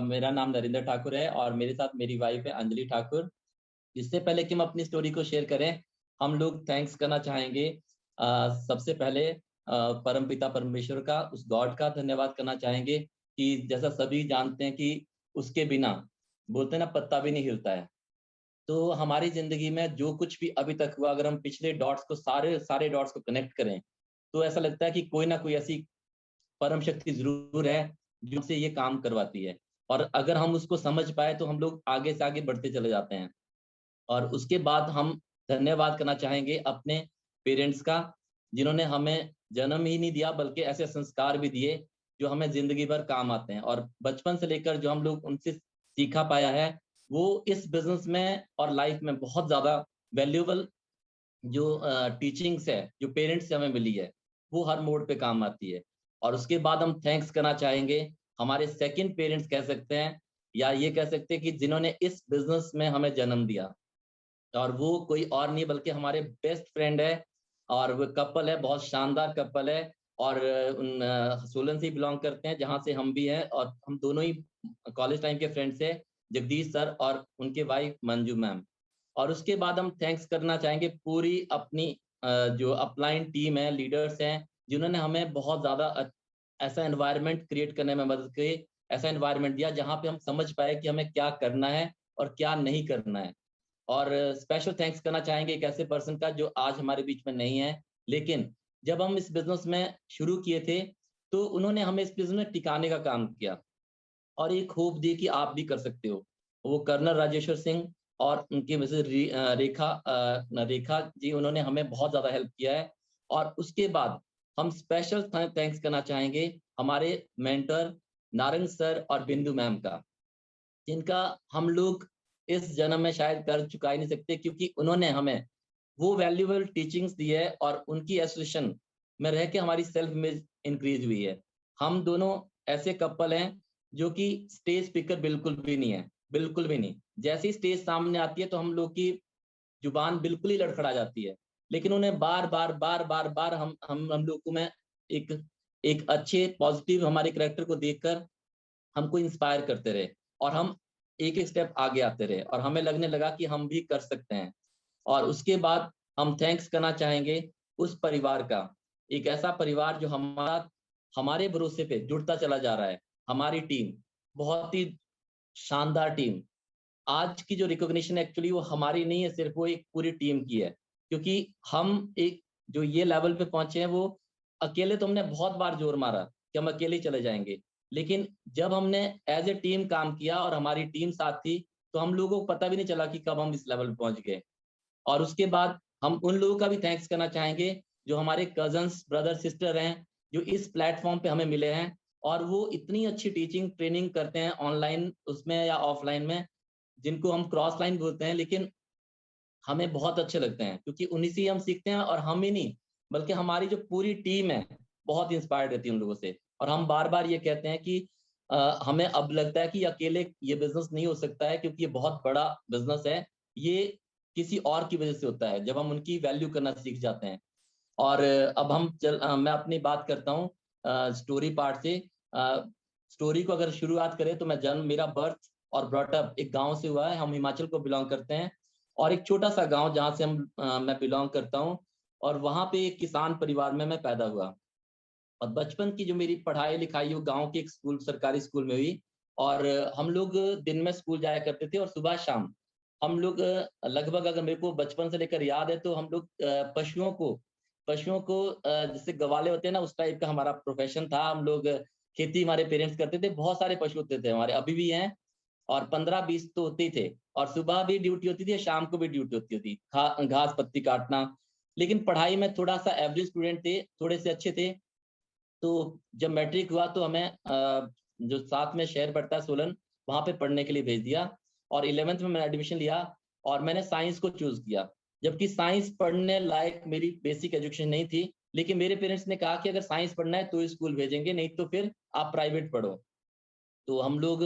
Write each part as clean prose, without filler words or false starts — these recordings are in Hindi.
मेरा नाम नरेंद्र ठाकुर है और मेरे साथ मेरी वाइफ है अंजलि ठाकुर। इससे पहले कि हम अपनी स्टोरी को शेयर करें, हम लोग थैंक्स करना चाहेंगे सबसे पहले परमपिता परमेश्वर का, उस गॉड का धन्यवाद करना चाहेंगे कि जैसा सभी जानते हैं कि उसके बिना बोलते हैं ना पत्ता भी नहीं हिलता है। तो हमारी जिंदगी में जो कुछ भी अभी तक हुआ, अगर हम पिछले डॉट्स को सारे सारे डॉट्स को कनेक्ट करें तो ऐसा लगता है कि कोई ना कोई ऐसी परम शक्ति जरूर है जो हमसे ये काम करवाती है। और अगर हम उसको समझ पाए तो हम लोग आगे से आगे बढ़ते चले जाते हैं। और उसके बाद हम धन्यवाद करना चाहेंगे अपने पेरेंट्स का, जिन्होंने हमें जन्म ही नहीं दिया बल्कि ऐसे संस्कार भी दिए जो हमें जिंदगी भर काम आते हैं। और बचपन से लेकर जो हम लोग उनसे सीखा पाया है वो इस बिजनेस में और लाइफ में बहुत ज्यादा वैल्यूएबल जो टीचिंग्स है, जो पेरेंट्स से हमें मिली है, वो हर मोड़ पे काम आती है। और उसके बाद हम थैंक्स करना चाहेंगे हमारे सेकंड पेरेंट्स कह सकते हैं, या ये कह सकते हैं कि जिन्होंने इस बिजनेस में हमें जन्म दिया। और वो कोई और नहीं बल्कि हमारे बेस्ट फ्रेंड है। और वो कपल है, बहुत शानदार कपल है। और सोलन से ही बिलोंग करते हैं जहाँ से हम भी हैं, और हम दोनों ही कॉलेज टाइम के फ्रेंड्स हैं, जगदीश सर और उनके वाइफ मंजू मैम। और उसके बाद हम थैंक्स करना चाहेंगे पूरी अपनी जो अपलाइन टीम है, लीडर्स हैं, जिन्होंने हमें बहुत ज्यादा ऐसा एनवायरनमेंट क्रिएट करने में मदद की, ऐसा एनवायरनमेंट दिया जहाँ पे हम समझ पाए कि हमें क्या करना है और क्या नहीं करना है। और स्पेशल थैंक्स करना चाहेंगे एक ऐसे पर्सन का जो आज हमारे बीच में नहीं है, लेकिन जब हम इस बिजनेस में शुरू किए थे तो उन्होंने हमें इस बिजनेस में टिकाने का काम किया और एक होप दी कि आप भी कर सकते हो। वो कर्नल राजेश्वर सिंह और उनकी मिसेज रेखा जी, उन्होंने हमें बहुत ज्यादा हेल्प किया है। और उसके बाद हम स्पेशल थैंक्स करना चाहेंगे हमारे मेंटर नारंग सर और बिंदु मैम का, जिनका हम लोग इस जन्म में शायद कर चुका ही नहीं सकते, क्योंकि उन्होंने हमें वो वैल्यूएबल टीचिंग्स दी है और उनकी एसोसिएशन में रह के हमारी सेल्फ इमेज इंक्रीज हुई है। हम दोनों ऐसे कपल हैं जो कि स्टेज स्पीकर बिल्कुल भी नहीं है, बिल्कुल भी नहीं। जैसी स्टेज सामने आती है तो हम लोग की जुबान बिल्कुल ही लड़खड़ा जाती है, लेकिन उन्हें बार बार बार बार बार हम लोगों में एक एक अच्छे पॉजिटिव हमारे करेक्टर को देखकर हमको इंस्पायर करते रहे, और हम एक एक स्टेप आगे आते रहे और हमें लगने लगा कि हम भी कर सकते हैं। और उसके बाद हम थैंक्स करना चाहेंगे उस परिवार का, एक ऐसा परिवार जो हमारे भरोसे पे जुड़ता चला जा रहा है। हमारी टीम बहुत ही शानदार टीम, आज की जो रिकॉग्निशन एक्चुअली वो हमारी नहीं है, सिर्फ वो एक पूरी टीम की है। क्योंकि हम एक जो ये लेवल पे पहुंचे हैं वो अकेले, तो हमने बहुत बार जोर मारा कि हम अकेले चले जाएंगे, लेकिन जब हमने एज ए टीम काम किया और हमारी टीम साथ थी तो हम लोगों को पता भी नहीं चला कि कब हम इस लेवल पे पहुंच गए। और उसके बाद हम उन लोगों का भी थैंक्स करना चाहेंगे जो हमारे कजन्स ब्रदर सिस्टर हैं, जो इस प्लेटफॉर्म पे हमें मिले हैं और वो इतनी अच्छी टीचिंग ट्रेनिंग करते हैं ऑनलाइन उसमें या ऑफलाइन में, जिनको हम क्रॉस लाइन बोलते हैं, लेकिन हमें बहुत अच्छे लगते हैं क्योंकि उन्हीं से हम सीखते हैं। और हम ही नहीं बल्कि हमारी जो पूरी टीम है बहुत इंस्पायर्ड रहती है उन लोगों से। और हम बार बार ये कहते हैं कि हमें अब लगता है कि अकेले ये बिजनेस नहीं हो सकता है, क्योंकि ये बहुत बड़ा बिजनेस है। ये किसी और की वजह से होता है जब हम उनकी वैल्यू करना सीख जाते हैं। और अब मैं अपनी बात करता हूँ स्टोरी पार्ट से। स्टोरी को अगर शुरुआत करें तो मैं जन्म, मेरा बर्थ और ब्रॉटअप एक गांव से हुआ है। हम हिमाचल को बिलोंग करते हैं और एक छोटा सा गांव जहां से मैं बिलोंग करता हूं, और वहां पे एक किसान परिवार में मैं पैदा हुआ। और बचपन की जो मेरी पढ़ाई लिखाई वो गांव के एक स्कूल, सरकारी स्कूल में हुई। और हम लोग दिन में स्कूल जाया करते थे और सुबह शाम हम लोग लगभग, अगर मेरे को बचपन से लेकर याद है, तो हम लोग पशुओं को जैसे गवाले होते हैं ना, उस टाइप का हमारा प्रोफेशन था। हम लोग खेती हमारे पेरेंट्स करते थे, बहुत सारे पशु होते थे हमारे, अभी भी हैं, और 15-20 तो होते ही थे। और सुबह भी ड्यूटी होती थी, शाम को भी ड्यूटी होती थी, घास पत्ती काटना। लेकिन पढ़ाई में थोड़ा सा एवरेज स्टूडेंट थे, थोड़े से अच्छे थे। तो जब मैट्रिक हुआ तो हमें जो साथ में शहर पड़ता है सोलन, वहां पे पढ़ने के लिए भेज दिया। और 11th में मैंने एडमिशन लिया और मैंने साइंस को चूज किया, जबकि साइंस पढ़ने लायक मेरी बेसिक एजुकेशन नहीं थी। लेकिन मेरे पेरेंट्स ने कहा कि अगर साइंस पढ़ना है तो स्कूल भेजेंगे, नहीं तो फिर आप प्राइवेट पढ़ो। तो हम लोग,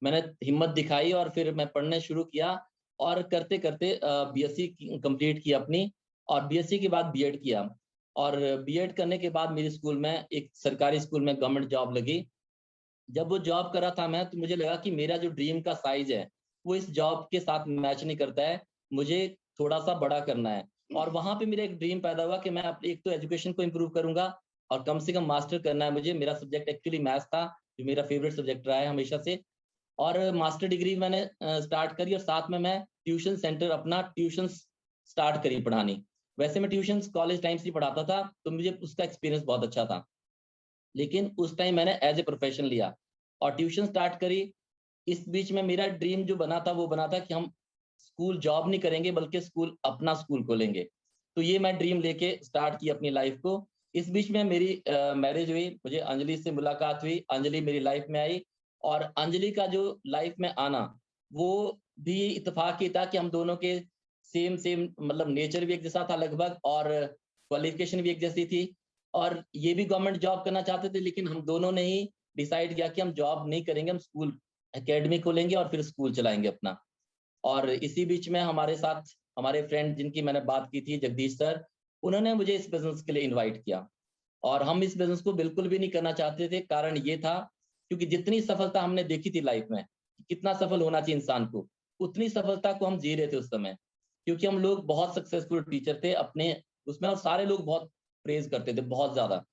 मैंने हिम्मत दिखाई और फिर मैं पढ़ने शुरू किया। और करते करते बीएससी कंप्लीट की अपनी, और बीएससी के बाद बीएड किया। और बीएड करने के बाद मेरे स्कूल में, एक सरकारी स्कूल में गवर्नमेंट जॉब लगी, जब वो जॉब कर रहा था मैं, तो मुझे लगा कि मेरा जो ड्रीम का साइज है वो इस जॉब के साथ मैच नहीं करता है, मुझे थोड़ा सा बड़ा करना है। और वहां पे मेरा एक ड्रीम पैदा हुआ कि मैं अपनी एक तो एजुकेशन को इम्प्रूव करूंगा और कम से कम मास्टर करना है मुझे। मेरा सब्जेक्ट एक्चुअली मैथ्स था, जो मेरा फेवरेट सब्जेक्ट रहा है हमेशा से। और मास्टर डिग्री मैंने स्टार्ट करी, और साथ में मैं ट्यूशन सेंटर अपना ट्यूशन स्टार्ट करी पढ़ानी। वैसे मैं ट्यूशन कॉलेज टाइम से ही पढ़ाता था, तो मुझे उसका एक्सपीरियंस बहुत अच्छा था, लेकिन उस टाइम मैंने एज ए प्रोफेशन लिया और ट्यूशन स्टार्ट करी। इस बीच में मेरा ड्रीम जो बना था वो बना था कि हम स्कूल जॉब नहीं करेंगे, बल्कि स्कूल अपना स्कूल खोलेंगे। तो ये मैं ड्रीम लेके स्टार्ट की अपनी लाइफ को। इस बीच में मेरी मैरिज हुई, मुझे अंजलि से मुलाकात हुई, अंजलि मेरी लाइफ में आई। और अंजलि का जो लाइफ में आना, वो भी इत्तेफाक ही था कि हम दोनों के सेम सेम मतलब नेचर भी एक जैसा था लगभग, और क्वालिफिकेशन भी एक जैसी थी। और ये भी गवर्नमेंट जॉब करना चाहते थे, लेकिन हम दोनों ने ही डिसाइड किया कि हम जॉब नहीं करेंगे, हम स्कूल एकेडमी खोलेंगे और फिर स्कूल चलाएंगे अपना। और इसी बीच में हमारे साथ हमारे फ्रेंड जिनकी मैंने बात की थी, जगदीश सर, उन्होंने मुझे इस बिजनेस के लिए इनवाइट किया। और हम इस बिजनेस को बिल्कुल भी नहीं करना चाहते थे। कारण ये था क्योंकि जितनी सफलता हमने देखी थी लाइफ में, कितना सफल होना चाहिए इंसान को, उतनी सफलता को हम जी रहे थे उस समय। क्योंकि हम लोग बहुत सक्सेसफुल टीचर थे अपने उसमें, और सारे लोग बहुत प्रेज करते थे, बहुत ज्यादा।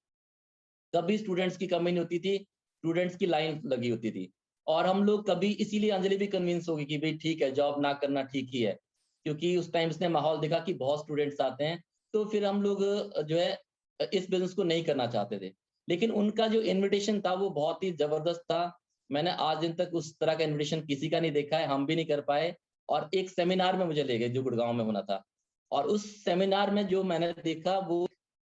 कभी स्टूडेंट्स की कमी नहीं होती थी, स्टूडेंट्स की लाइन लगी होती थी। और हम लोग कभी, इसीलिए अंजलि भी कन्विंस होगी कि भाई ठीक है, जॉब ना करना ठीक ही है, क्योंकि उस टाइम उसने माहौल देखा कि बहुत स्टूडेंट्स आते हैं। तो फिर हम लोग जो है इस बिजनेस को नहीं करना चाहते थे। लेकिन उनका जो इनविटेशन था वो बहुत ही जबरदस्त था। मैंने आज दिन तक उस तरह का इनविटेशन किसी का नहीं देखा है, हम भी नहीं कर पाए। और एक सेमिनार में मुझे ले गए जो गुड़गांव में होना था, और उस सेमिनार में जो मैंने देखा वो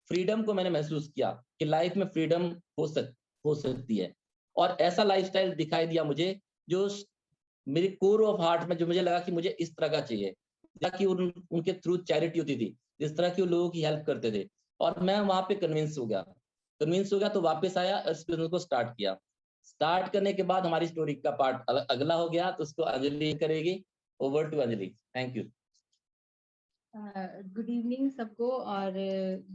फ्रीडम को मैंने महसूस किया कि लाइफ में फ्रीडम हो सकती है। और ऐसा लाइफस्टाइल दिखाई दिया मुझे जो मेरे कोर ऑफ हार्ट में, जो मुझे लगा कि मुझे इस तरह का चाहिए, ताकि उनके थ्रू चैरिटी होती थी, जिस तरह की वो लोगों की हेल्प करते थे। और मैं वहां पे कन्विंस हो गया तो वापस आया, इस बिजनेस को स्टार्ट किया। स्टार्ट करने के बाद हमारी स्टोरी का पार्ट अगला हो गया, तो उसको अंजलि करेगी। Over to Anjali, thank you. Good evening सबको। और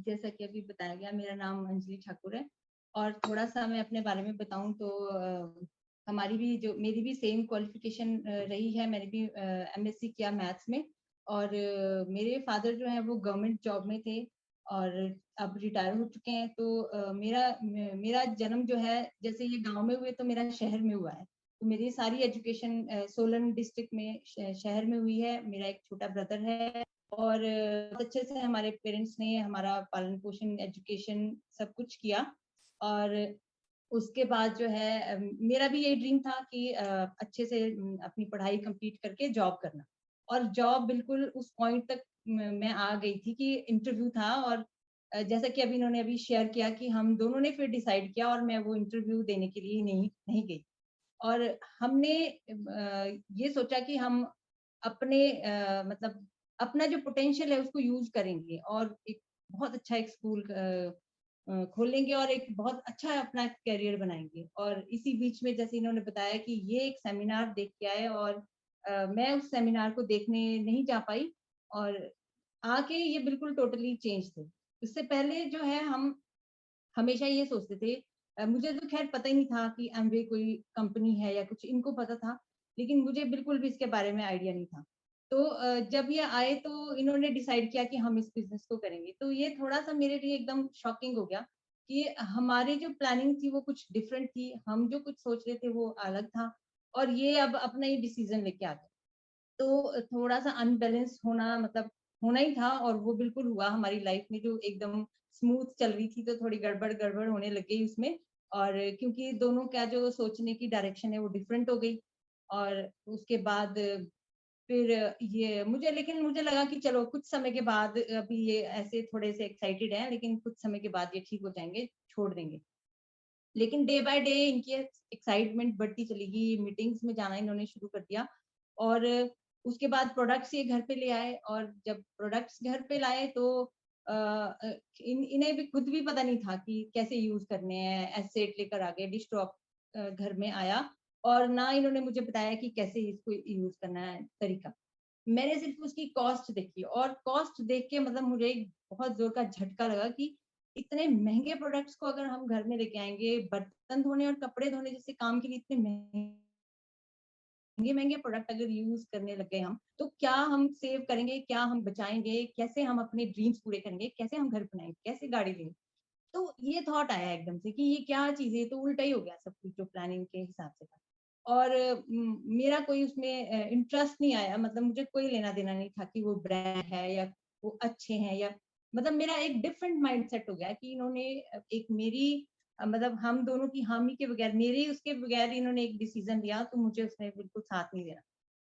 जैसा कि अभी बताया गया, मेरा नाम अंजलि ठाकुर है। और थोड़ा सा मैं अपने बारे में बताऊं तो मेरी भी सेम क्वालिफिकेशन रही है। मैंने भी एमएससी किया मैथ्स में। और मेरे फादर जो है वो गवर्नमेंट जॉब में थे और अब रिटायर हो चुके हैं। तो मेरा जन्म जो है, जैसे ये गांव में हुए तो मेरा शहर में हुआ है। तो मेरी सारी एजुकेशन सोलन डिस्ट्रिक्ट में शहर में हुई है। मेरा एक छोटा ब्रदर है और बहुत अच्छे से हमारे पेरेंट्स ने हमारा पालन पोषण, एजुकेशन सब कुछ किया। और उसके बाद जो है मेरा भी यही ड्रीम था कि अच्छे से अपनी पढ़ाई कंप्लीट करके जॉब करना। और जॉब बिल्कुल उस पॉइंट तक मैं आ गई थी कि इंटरव्यू था। और जैसा कि अभी इन्होंने अभी शेयर किया कि हम दोनों ने फिर डिसाइड किया और मैं वो इंटरव्यू देने के लिए नहीं नहीं गई। और हमने ये सोचा कि हम अपने मतलब अपना जो पोटेंशियल है उसको यूज करेंगे और एक बहुत अच्छा एक स्कूल खोलेंगे और एक बहुत अच्छा अपना करियर बनाएंगे। और इसी बीच में जैसे इन्होंने बताया कि ये एक सेमिनार देख के आए और मैं उस सेमिनार को देखने नहीं जा पाई। और आके ये बिल्कुल टोटली चेंज थे। उससे पहले जो है हम हमेशा ये सोचते थे, मुझे तो खैर पता ही नहीं था कि एमवे कोई कंपनी है या कुछ, इनको पता था, लेकिन मुझे बिल्कुल भी इसके बारे में आइडिया नहीं था। तो जब ये आए तो इन्होंने डिसाइड किया कि हम इस बिजनेस को करेंगे। तो ये थोड़ा सा मेरे लिए एकदम शॉकिंग हो गया कि हमारी जो प्लानिंग थी वो कुछ डिफरेंट थी, हम जो कुछ सोच रहे थे वो अलग था, और ये अब अपना ही डिसीजन लेके आ गए। तो थोड़ा सा अनबैलेंस होना मतलब होना ही था, और वो बिल्कुल हुआ। हमारी लाइफ में जो एकदम स्मूथ चल रही थी तो थोड़ी गड़बड़ गड़बड़ होने लग गई उसमें। और क्योंकि दोनों का जो सोचने की डायरेक्शन है वो डिफरेंट हो गई। और उसके बाद फिर ये मुझे लगा कि चलो कुछ समय के बाद, अभी ये ऐसे थोड़े से एक्साइटेड हैं लेकिन कुछ समय के बाद ये ठीक हो जाएंगे, छोड़ देंगे। लेकिन डे बाय डे इनकी एक्साइटमेंट बढ़ती चली गई, मीटिंग्स में जाना इन्होंने शुरू कर दिया। और उसके बाद प्रोडक्ट्स ये घर पे ले आए, और जब प्रोडक्ट्स घर पे लाए तो इन्हें भी खुद भी पता नहीं था कि कैसे यूज करने हैं। एसेट लेकर आ गए, डिश ड्रॉप घर में आया, और ना इन्होंने मुझे बताया कि कैसे इसको यूज करना है तरीका। मैंने सिर्फ उसकी कॉस्ट देखी, और कॉस्ट देख के मतलब मुझे एक बहुत जोर का झटका लगा कि इतने महंगे प्रोडक्ट्स को अगर हम घर में लेके आएंगे, बर्तन धोने और कपड़े धोने जैसे काम के लिए इतने महंगे महंगे प्रोडक्ट अगर यूज करने लग गए हम, तो क्या हम सेव करेंगे, क्या हम बचाएंगे, कैसे हम अपने ड्रीम्स पूरे करेंगे, कैसे हम घर बनाएंगे, कैसे गाड़ी लेंगे। तो ये थॉट आया एकदम से कि ये क्या चीज़ है, तो उल्टा ही हो गया सब कुछ जो प्लानिंग के हिसाब से था। और मेरा कोई उसमें इंटरेस्ट नहीं आया, मतलब मुझे कोई लेना-देना नहीं था कि वो ब्रांड है या वो अच्छे हैं, या मतलब मेरा एक डिफरेंट माइंडसेट हो गया कि इन्होंने एक मेरी मतलब हम दोनों की हामी के बगैर, मेरे उसके बगैर इन्होंने एक डिसीजन लिया, तो मुझे उसमें बिल्कुल साथ नहीं देना।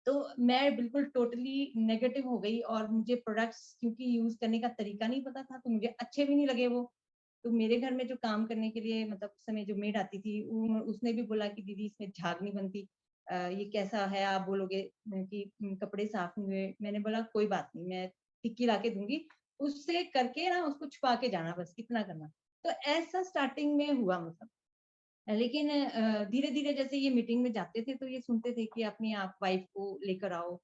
तो मैं बिल्कुल टोटली नेगेटिव हो गई, और मुझे प्रोडक्ट्स क्योंकि यूज़ करने का तरीका नहीं पता था, तो मुझे अच्छे भी नहीं लगे वो। तो मेरे घर में जो काम करने के लिए मतलब उस समय जो मेड आती थी, उसने भी बोला कि दीदी इसमें झाग नहीं बनती, ये कैसा है, आप बोलोगे कि कपड़े साफ नहीं हुए। मैंने बोला कोई बात नहीं, मैं टिक्की ला के दूंगी, उससे करके ना उसको छुपा के जाना, बस इतना करना। तो ऐसा स्टार्टिंग में हुआ मतलब। लेकिन धीरे-धीरे जैसे ये मीटिंग में जाते थे, तो ये सुनते थे कि अपनी आप वाइफ को लेकर आओ।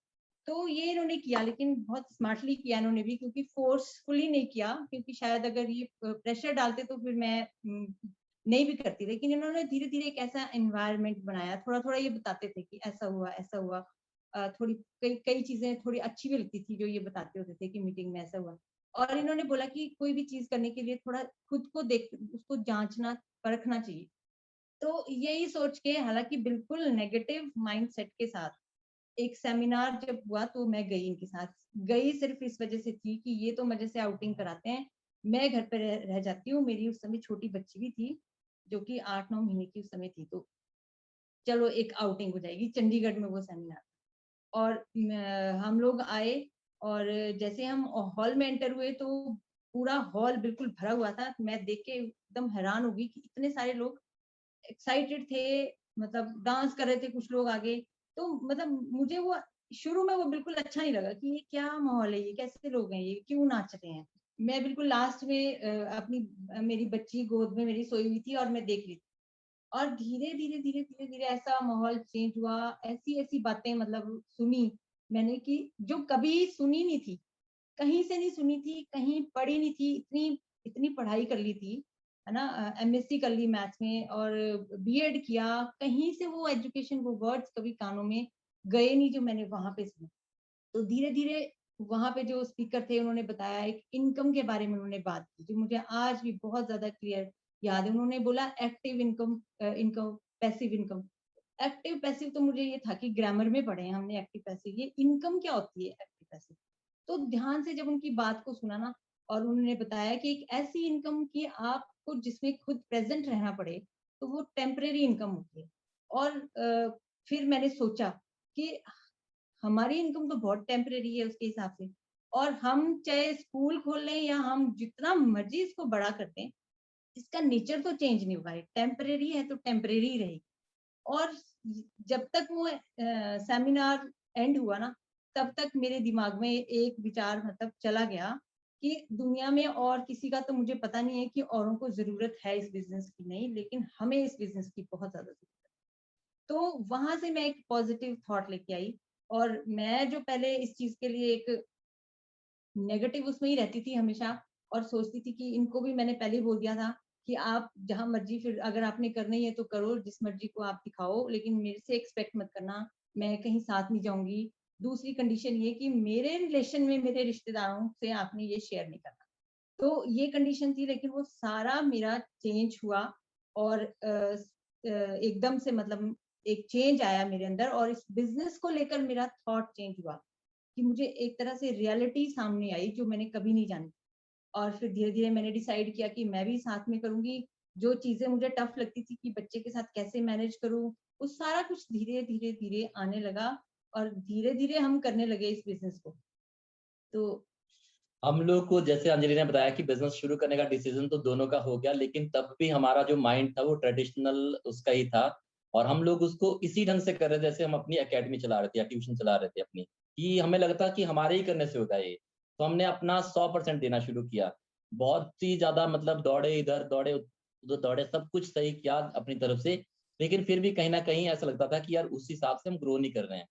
तो ये इन्होंने किया, लेकिन बहुत स्मार्टली किया इन्होंने भी, क्योंकि फोर्सफुली नहीं किया, क्योंकि शायद अगर ये प्रेशर डालते तो फिर मैं नहीं भी करती। लेकिन इन्होंने धीरे-धीरे एक ऐसा एनवायरनमेंट बनाया, थोड़ा-थोड़ा ये बताते थे कि ऐसा हुआ, ऐसा हुआ। थोड़ी कई कई चीज़ें थोड़ी अच्छी भी लगती थी जो ये बताते होते थे कि मीटिंग में ऐसा हुआ। और इन्होंने बोला कि कोई भी चीज़ करने के लिए थोड़ा खुद को देख उसको जाँचना, परखना चाहिए। तो यही सोच के, हालाँकि बिल्कुल नेगेटिव माइंडसेट के साथ, एक सेमिनार जब हुआ तो मैं गई इनके साथ। गई सिर्फ़ इस वज़ह से थी कि ये तो मज़े से आउटिंग कराते हैं, मैं घर पे रह जाती हूँ। मेरी उस समय छोटी बच्ची भी थी, जो कि 8-9 महीने की उस समय थी, तो चलो एक आउटिंग हो जाएगी, चंडीगढ़ में वो सेमिनार। और हम लोग आए, और जैसे हम हॉल में एंटर हुए तो पूरा हॉल बिल्कुल भरा हुआ था। मैं देख के एकदम हैरान हो गई कि इतने सारे लोग एक्साइटेड थे, मतलब डांस कर रहे थे कुछ लोग आगे। तो मतलब मुझे वो शुरू में वो बिल्कुल अच्छा नहीं लगा कि ये क्या माहौल है, ये कैसे लोग हैं, ये क्यों नाच रहे हैं। मैं बिल्कुल लास्ट में अपनी मेरी बच्ची गोद में मेरी सोई हुई थी और मैं देख रही थी। और धीरे-धीरे ऐसा माहौल चेंज हुआ, ऐसी-ऐसी बातें मतलब सुनी मैंने कि जो कभी सुनी नहीं थी, कहीं से नहीं सुनी थी, कहीं पढ़ी नहीं थी, इतनी इतनी पढ़ाई कर ली थी, है ना? एमएससी कर ली मैथ्स में और बीएड किया, कहीं से वो एजुकेशन, वो वर्ड्स कभी कानों में गए नहीं जो मैंने वहाँ पे सुने। तो धीरे-धीरे वहाँ पे जो स्पीकर थे उन्होंने बताया, एक इनकम के बारे में उन्होंने बात की, जो मुझे आज भी बहुत ज़्यादा क्लियर याद है। उन्होंने बोला active income, income, passive income. Active passive तो मुझे ये था कि ग्रामर में पढ़े हैं हमने एक्टिव पैसिव, ये इनकम क्या होती है एक्टिव पैसिव? तो ध्यान से जब उनकी बात को सुना ना, और उन्होंने बताया कि एक ऐसी इनकम कि आपको जिसमें खुद प्रेज़ेंट रहना पड़े, तो वो टेम्परेरी इनकम होती है। और फिर मैंने सोचा कि हमारी इनकम तो बहुत टेम्परेरी है उसके हिसाब से, और हम चाहे स्कूल खोल लें या हम जितना मर्ज़ी इसको बड़ा कर दें, इसका नेचर तो चेंज नहीं होगा, टेम्परेरी है तो टेम्परेरी ही रहेगी। और जब तक वो सेमिनार एंड हुआ ना, तब तक मेरे दिमाग में एक विचार मतलब चला गया कि दुनिया में और किसी का तो मुझे पता नहीं है कि औरों को ज़रूरत है इस बिज़नेस की, नहीं, लेकिन हमें इस बिज़नेस की बहुत ज़्यादा ज़रूरत है। तो वहाँ से मैं एक पॉज़िटिव थॉट लेके आई, और मैं जो पहले इस चीज़ के लिए एक नेगेटिव उसमें ही रहती थी हमेशा, और सोचती थी कि इनको भी मैंने पहले ही बोल दिया था कि आप जहाँ मर्ज़ी, फिर अगर आपने करना ही है तो करो, जिस मर्ज़ी को आप दिखाओ, लेकिन मेरे से एक्सपेक्ट मत करना, मैं कहीं साथ नहीं जाऊँगी। दूसरी कंडीशन ये कि मेरे रिलेशन में मेरे रिश्तेदारों से आपने ये शेयर नहीं करना। तो ये कंडीशन थी, लेकिन वो सारा मेरा चेंज हुआ, और एकदम से मतलब एक चेंज आया मेरे अंदर, और इस बिज़नेस को लेकर मेरा थॉट चेंज हुआ कि मुझे एक तरह से रियलिटी सामने आई जो मैंने कभी नहीं जानी। और फिर धीरे-धीरे मैंने डिसाइड किया कि मैं भी साथ में करूँगी। जो चीज़ें मुझे टफ लगती थी कि बच्चे के साथ कैसे मैनेज करूँ, वो सारा कुछ धीरे-धीरे आने लगा, और धीरे-धीरे हम करने लगे इस बिज़नेस को। तो हम लोग को जैसे अंजलि ने बताया कि बिज़नेस शुरू करने का डिसीज़न तो दोनों का हो गया, लेकिन तब भी हमारा जो माइंड था वो ट्रेडिशनल उसका ही था और हम लोग उसको इसी ढंग से कर रहे थे जैसे हम अपनी एकेडमी चला रहे थे या ट्यूशन चला रहे थे अपनी, कि हमें लगता कि हमारे ही करने से होगा ये। तो हमने अपना 100% देना शुरू किया। बहुत ही ज़्यादा मतलब दौड़े इधर, दौड़े उधर दौड़े, सब कुछ सही किया अपनी तरफ से, लेकिन फिर भी कहीं न कहीं ऐसा लगता था कि यार उस हिसाब से हम ग्रो नहीं कर रहे हैं।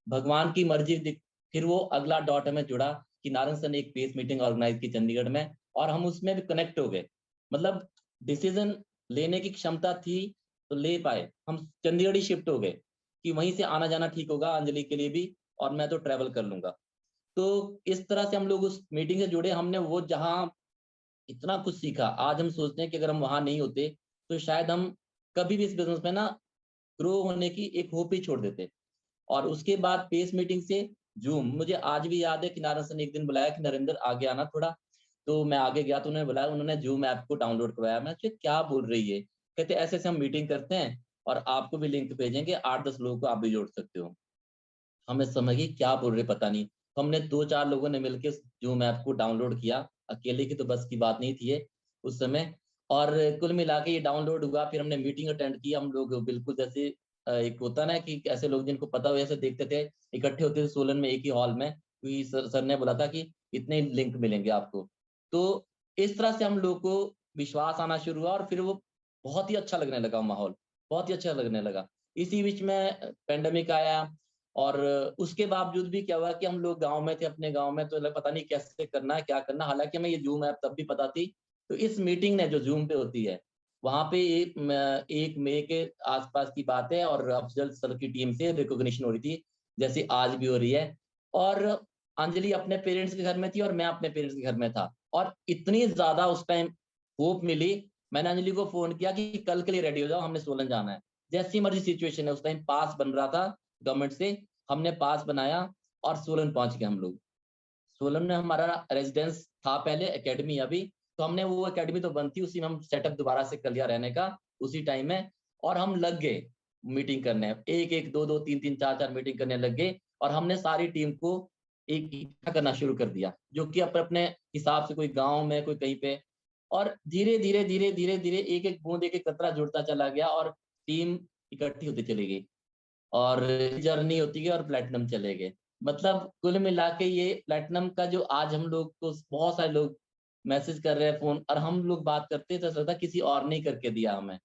भगवान की मर्ज़ी दिख फिर वो अगला डॉट हमें जुड़ा कि नारायण सर ने एक पेस मीटिंग ऑर्गेनाइज़ की चंडीगढ़ में और हम उसमें भी कनेक्ट हो गए। मतलब डिसीजन लेने की क्षमता थी तो ले पाए। हम चंडीगढ़ ही शिफ्ट हो गए कि वहीं से आना जाना ठीक होगा अंजलि के लिए भी, और मैं तो ट्रैवल कर लूंगा। तो इस तरह से हम लोग उस मीटिंग से जुड़े, हमने वो जहां इतना कुछ सीखा। आज हम सोचते हैं कि अगर हम वहां नहीं होते तो शायद हम कभी भी इस बिजनेस में ना ग्रो होने की एक होप ही छोड़ देते। और उसके बाद पेस मीटिंग से जूम, मुझे आज भी याद है कि नारायण सर ने एक दिन बुलाया कि नरेंद्र आगे आना थोड़ा, तो मैं आगे गया तो उन्होंने बुलाया, उन्होंने जूम ऐप को डाउनलोड करवाया। मैं क्या बोल रही है, कहते ऐसे ऐसे हम मीटिंग करते हैं और आपको भी लिंक भेजेंगे, 8-10 लोगों को आप भी जोड़ सकते हो। हमें समझ गई क्या बोल रहे पता नहीं, तो हमने 2-4 लोगों ने मिलकर जूम ऐप को डाउनलोड किया। अकेले की तो बस की बात नहीं थी ये उस समय। और कुल मिला के ये डाउनलोड हुआ, फिर हमने मीटिंग अटेंड की। हम लोग बिल्कुल जैसे एक होता ना कि ऐसे लोग जिनको पता हो ऐसे देखते थे, इकट्ठे होते थे सोलन में एक ही हॉल में, क्योंकि सर ने बोला था कि इतने लिंक मिलेंगे आपको। तो इस तरह से हम लोग को विश्वास आना शुरू हुआ और फिर वो बहुत ही अच्छा लगने लगा माहौल, बहुत ही अच्छा लगने लगा। इसी बीच में पेंडेमिक आया, और उसके बावजूद भी क्या हुआ कि हम लोग गांव में थे, अपने गांव में, तो पता नहीं कैसे करना है क्या करना। हालांकि हमें ये जूम ऐप तब भी पता थी। तो इस मीटिंग ने जो जूम पे होती है, वहां पे 1 मई के आसपास की बात है, और अफजल सर की टीम से रिकॉग्निशन हो रही थी, जैसे आज भी हो रही है। और अंजलि अपने पेरेंट्स के घर में थी और मैं अपने पेरेंट्स के घर में था, और इतनी ज्यादा उस टाइम होप मिली। मैंने अंजलि को फोन किया कि कल के लिए रेडी हो जाओ, हमने सोलन जाना है। जैसी मर्जी सिचुएशन है, उस टाइम पास बन रहा था गवर्नमेंट से, हमने पास बनाया और सोलन पहुंच गए हम लोग। सोलन में हमारा रेजिडेंस था पहले, एकेडमी अभी, तो हमने वो एकेडमी तो बंद थी, उसी में हम सेटअप दोबारा से कर लिया रहने का उसी टाइम में। और हम लग गए मीटिंग करने, एक एक दो दो तीन तीन चार चार मीटिंग करने लग गए, और हमने सारी टीम को एक इकट्ठा करना शुरू कर दिया, जो कि अपने अपने हिसाब से, कोई गाँव में कोई कहीं पे। और धीरे धीरे धीरे धीरे धीरे एक एक बूंद एक एक कतरा जुड़ता चला गया, और टीम इकट्ठी होती चली गई, और जर्नी होती गई, और प्लेटिनम चले गए। मतलब कुल मिला के ये प्लेटिनम का जो आज हम लोग को बहुत सारे लोग मैसेज कर रहे हैं, फोन, और हम लोग बात करते हैं तो ऐसा लगता है किसी और ने करके दिया हमें।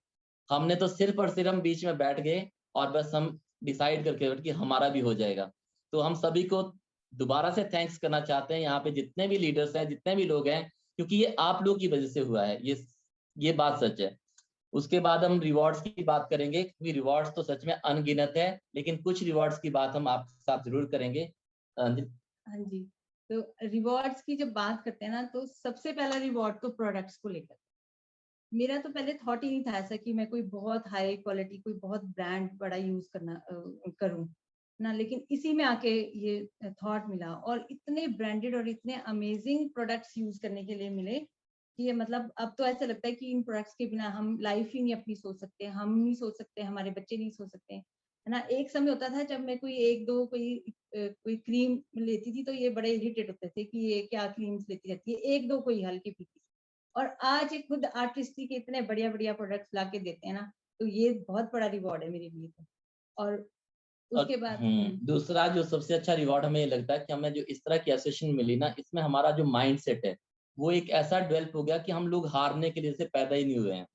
हमने तो सिर्फ और सिर्फ हम बीच में बैठ गए और बस हम डिसाइड करके बैठ कि हमारा भी हो जाएगा। तो हम सभी को दोबारा से थैंक्स करना चाहते हैं, यहाँ पे जितने भी लीडर्स हैं, जितने भी लोग हैं, क्योंकि ये आप लोग की वजह से हुआ है, ये बात सच है। उसके बाद हम रिवॉर्ड्स की बात करेंगे, क्योंकि रिवॉर्ड्स तो सच में अनगिनत है, लेकिन कुछ रिवॉर्ड्स की बात हम आपके साथ जरूर करेंगे। हाँ जी, तो रिवॉर्ड्स की जब बात करते हैं ना, तो सबसे पहला रिवॉर्ड तो प्रोडक्ट्स को लेकर। मेरा तो पहले थॉट ही नहीं था ऐसा कि मैं कोई बहुत हाई क्वालिटी, कोई बहुत ब्रांड बड़ा यूज करना करूं ना, लेकिन इसी में आके ये थॉट मिला, और इतने ब्रांडेड और इतने अमेजिंग प्रोडक्ट्स यूज करने के लिए मिले कि ये मतलब अब तो ऐसा लगता है कि इन प्रोडक्ट्स के बिना हम लाइफ ही नहीं अपनी सोच सकते, हम नहीं सोच सकते, हमारे बच्चे नहीं सोच सकते, है ना। एक समय होता था जब मैं कोई एक दो कोई क्रीम लेती थी तो ये बड़े इरिटेट होते थे कि ये क्या क्रीम्स लेती रहती है, एक दो कोई हल्की फीकी। और आज एक खुद आर्टिस्ट के इतने बढ़िया बढ़िया प्रोडक्ट्स ला के देते हैं ना, तो ये बहुत बड़ा रिवॉर्ड है मेरे लिए तो। और और उसके बाद दूसरा जो सबसे अच्छा रिवॉर्ड हमें ये लगता है कि हमें जो इस तरह की एसोसिएशन मिली ना, इसमें हमारा जो माइंड सेट है वो एक ऐसा डेवलप हो गया कि हम लोग हारने के लिए से पैदा ही नहीं हुए हैं।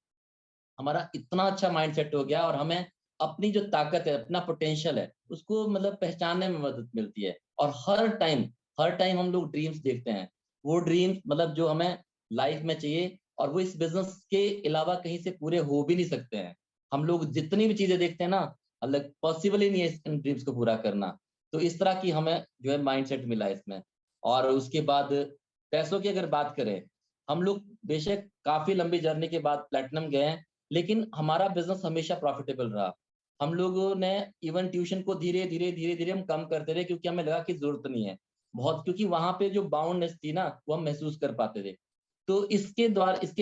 हमारा इतना अच्छा माइंड सेट हो गया, और हमें अपनी जो ताकत है, अपना पोटेंशियल है, उसको मतलब पहचानने में मदद मिलती है। और हर टाइम हम लोग ड्रीम्स देखते हैं, वो ड्रीम्स मतलब जो हमें लाइफ में चाहिए, और वो इस बिजनेस के अलावा कहीं से पूरे हो भी नहीं सकते हैं। हम लोग जितनी भी चीजें देखते हैं ना, मतलब पॉसिबल ही नहीं है इन ड्रीम्स को पूरा करना। तो इस तरह की हमें जो है माइंड सेट मिला इसमें। और उसके बाद पैसों की अगर बात करें, हम लोग बेशक काफी लंबी जर्नी के बाद प्लेटिनम गए हैं, लेकिन हमारा बिजनेस हमेशा प्रॉफिटेबल रहा। हम लोगों ने इवन ट्यूशन को धीरे धीरे धीरे धीरे हम कम करते रहे, क्योंकि हमें लगा कि जरूरत नहीं है बहुत, क्योंकि वहां पे जो बाउंडनेस थी ना वो हम महसूस कर पाते थे। तो इसके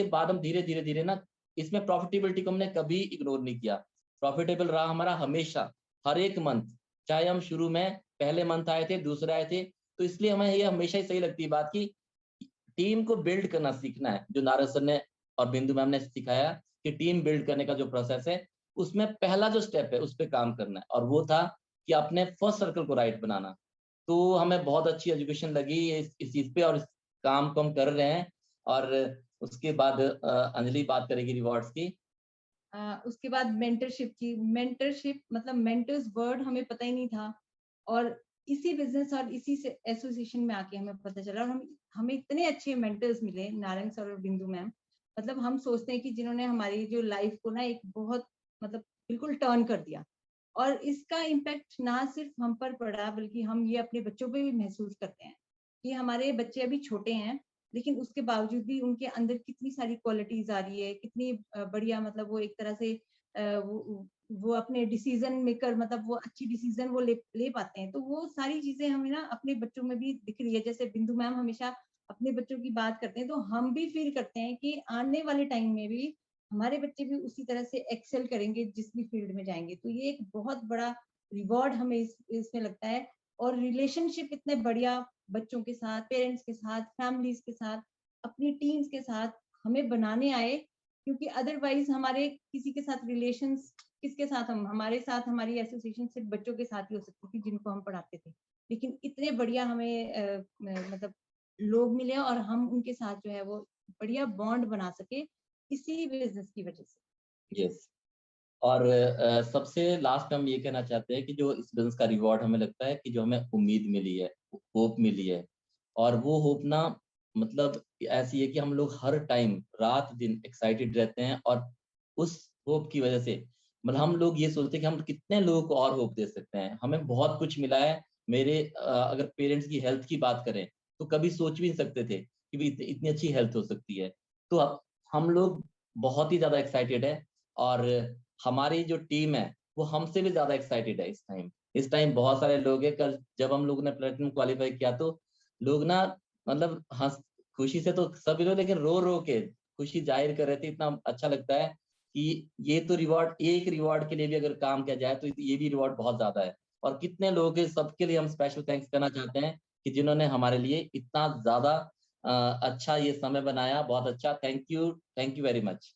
बाद हम धीरे धीरे धीरे ना इसमें प्रॉफिटेबिलिटी को हमने कभी इग्नोर नहीं किया। प्रॉफिटेबल रहा हमारा हमेशा, हर एक मंथ, चाहे हम शुरू में पहले मंथ आए थे, दूसरे आए थे। तो इसलिए हमें ये हमेशा ही सही लगती है बात की टीम को बिल्ड करना सीखना है, जो नारद सर ने और बिंदु मैम ने सिखाया कि टीम बिल्ड करने का जो प्रोसेस है, उसमें पहला जो स्टेप है उस पर काम करना है, और वो था कि अपने फर्स्ट सर्कल को राइट बनाना। तो हमें बहुत अच्छी एजुकेशन लगी इस चीज पे, और इस काम को हम कर रहे हैं। और उसके बाद अंजलि बात करेगी रिवॉर्ड्स की। उसके बाद मेंटरशिप की। मेंटरशिप मतलब मेंटर्स वर्ड हमें पता ही नहीं था, और इसी बिजनेस और इसी से एसोसिएशन में आके हमें पता चला, और हमें इतने अच्छे मेंटर्स मिले, नारायण सर और बिंदु मैम। मतलब हम सोचते हैं कि जिन्होंने हमारी जो लाइफ को ना एक बहुत मतलब बिल्कुल टर्न कर दिया। और इसका इम्पैक्ट ना सिर्फ हम पर पड़ा, बल्कि हम ये अपने बच्चों पे भी महसूस करते हैं कि हमारे बच्चे अभी छोटे हैं, लेकिन उसके बावजूद भी उनके अंदर कितनी सारी क्वालिटीज आ रही है, कितनी बढ़िया, मतलब वो एक तरह से वो अपने डिसीजन मेकर, मतलब वो अच्छी डिसीजन वो ले पाते हैं। तो वो सारी चीजें हमें ना अपने बच्चों में भी दिख रही है। जैसे बिंदु मैम हमेशा अपने बच्चों की बात करते हैं, तो हम भी फील करते हैं कि आने वाले टाइम में भी हमारे बच्चे भी उसी तरह से एक्सेल करेंगे जिस भी फील्ड में जाएंगे। तो ये एक बहुत बड़ा रिवॉर्ड हमें इसमें लगता है। और रिलेशनशिप इतने बढ़िया बच्चों के साथ, पेरेंट्स के साथ, फैमिलीज के साथ, अपनी टीम्स के साथ हमें बनाने आए, क्योंकि अदरवाइज हमारे किसी के साथ रिलेशंस, किसके साथ, हम हमारे साथ हमारी एसोसिएशन सिर्फ बच्चों के साथ ही हो सकती थी जिनको हम पढ़ाते थे। लेकिन इतने बढ़िया हमें मतलब लोग मिले और हम उनके साथ जो है वो बढ़िया बॉन्ड बना सके इसी बिजनेस की वजह से। यस। और सबसे लास्ट में हम ये कहना चाहते हैं कि जो इस बिजनेस का रिवॉर्ड हमें लगता है कि जो हमें उम्मीद मिली है, होप मिली है, और वो होप ना मतलब ऐसी है कि हम लोग हर टाइम रात दिन एक्साइटेड रहते हैं, और उस होप की वजह से मतलब हम लोग ये सोचते हैं कि हम कितने लोगों को और होप दे सकते हैं। हमें बहुत कुछ मिला है। मेरे अगर पेरेंट्स की हेल्थ की बात करें तो कभी सोच भी नहीं सकते थे कि भी इतनी अच्छी हेल्थ हो सकती है। तो अब हम लोग बहुत ही ज्यादा एक्साइटेड है, और हमारी जो टीम है वो हमसे भी ज्यादा एक्साइटेड है इस टाइम बहुत सारे लोग हैं। कल जब हम लोगों ने प्लेटिनम क्वालिफाई किया तो लोग ना मतलब हंस खुशी से तो सभी लोग, लेकिन रो रो के खुशी जाहिर कर रहे थे। इतना अच्छा लगता है कि ये तो रिवॉर्ड, एक रिवॉर्ड के लिए भी अगर काम किया जाए तो ये भी रिवॉर्ड बहुत ज्यादा है। और कितने लोग हैं, सबके लिए हम स्पेशल थैंक्स करना चाहते हैं कि जिन्होंने हमारे लिए इतना ज्यादा अच्छा ये समय बनाया। बहुत अच्छा, थैंक यू वेरी मच।